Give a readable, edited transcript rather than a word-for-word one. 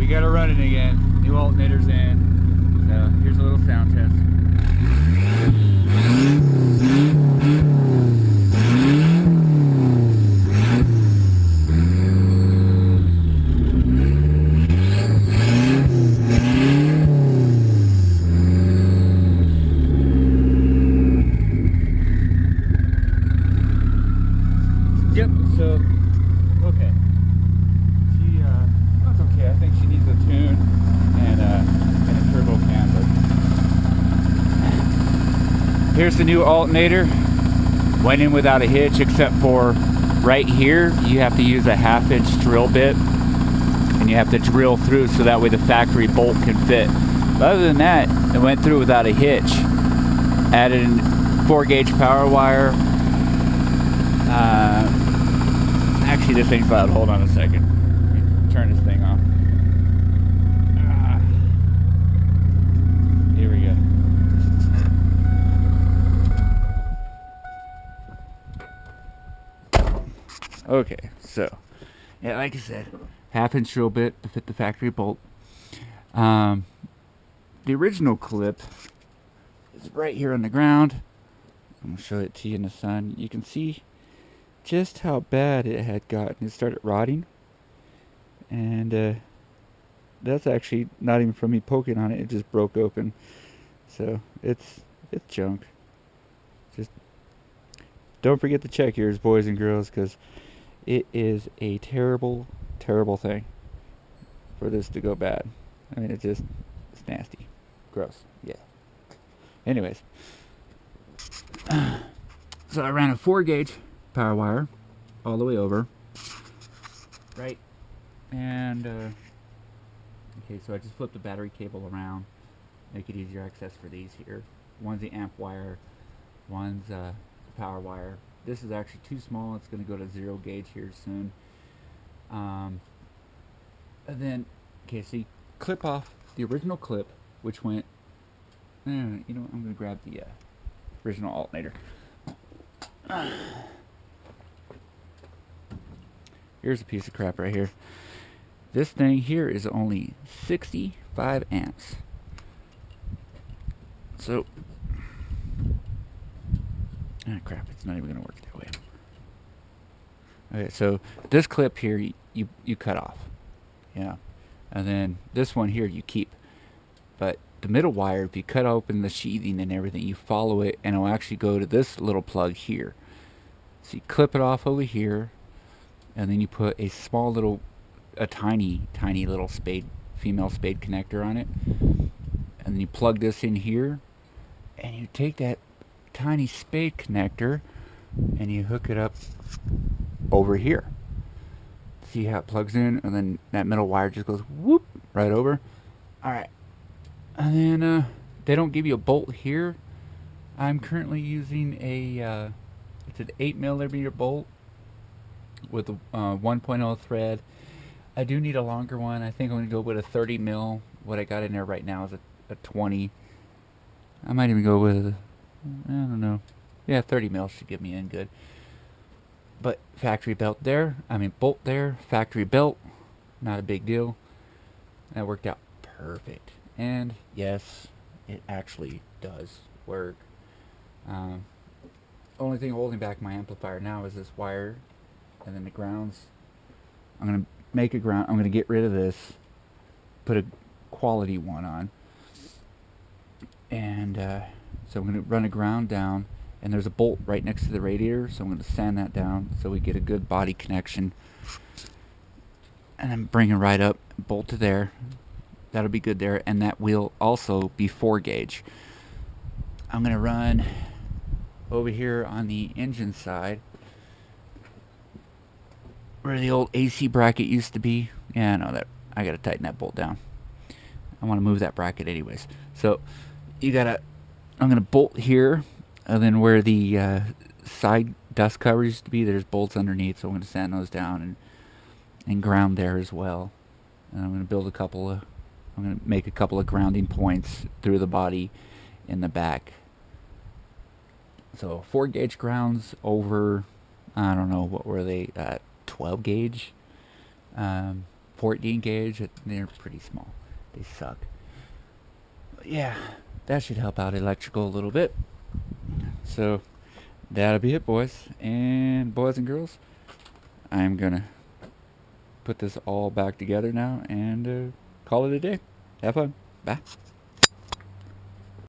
we gotta run it again. New alternator's in. So here's a little sound test. Yep, so, okay. She, that's okay. I think she needs a tune and a turbo camber. Here's the new alternator. Went in without a hitch, except for right here, you have to use a 1/2-inch drill bit. And you have to drill through so that way the factory bolt can fit. But other than that, it went through without a hitch. Added in 4-gauge power wire. Actually, this thing's loud. Hold on a second. Let me turn this thing off. Here we go. Okay, so yeah, like I said, 1/2-inch drill bit to fit the factory bolt. The original clip is right here on the ground. I'm gonna show it to you in the sun. You can see just how bad it had gotten. It started rotting, and that's actually not even from me poking on it. It just broke open, so it's junk. Just don't forget to check yours, boys and girls, because it is a terrible thing for this to go bad. I mean, it's nasty, gross. Yeah. Anyways, so I ran a 4-gauge power wire all the way over, right? And okay, so I just flipped the battery cable around, make it easier access for these here. One's the amp wire, one's the power wire. This is actually too small. It's going to go to 0 gauge here soon. And then, okay, so you clip off the original clip, which went, you know, I'm going to grab the original alternator. Here's a piece of crap right here. This thing here is only 65 amps. So, crap, it's not even going to work that way. Okay, so this clip here you cut off. Yeah. And then this one here you keep. But the middle wire, if you cut open the sheathing and everything, you follow it and it'll actually go to this little plug here. So you clip it off over here, and then you put a tiny little female spade connector on it. And then you plug this in here, and you take that tiny spade connector and you hook it up over here. See how it plugs in, and then that middle wire just goes whoop right over. Alright. And then they don't give you a bolt here. I'm currently using it's an 8mm bolt with a 1.0 thread. I do need a longer one. I think I'm going to go with a 30mm. What I got in there right now is a 20. I might even go with, I don't know. Yeah, 30mm should get me in good. But factory bolt there, factory belt, not a big deal. That worked out perfect. And yes, it actually does work. Only thing holding back my amplifier now is this wire, and then the grounds. I'm gonna make a ground. I'm gonna get rid of this, put a quality one on, and so I'm gonna run a ground down. And there's a bolt right next to the radiator, so I'm going to sand that down so we get a good body connection. And then bring it right up, bolt to there. That'll be good there, and that will also be 4-gauge. I'm going to run over here on the engine side, where the old AC bracket used to be. Yeah, I know that. I got to tighten that bolt down. I want to move that bracket anyways. So you got to, I'm going to bolt here. And then where the side dust cover used to be, there's bolts underneath, so I'm going to sand those down and ground there as well. And I'm going to build I'm going to make a couple of grounding points through the body in the back. So 4-gauge grounds over, I don't know, what were they, 12-gauge, 4 port de-engage. They're pretty small. They suck. But yeah, that should help out electrical a little bit. So that'll be it, boys and girls. I'm gonna put this all back together now and call it a day. Have fun. Bye.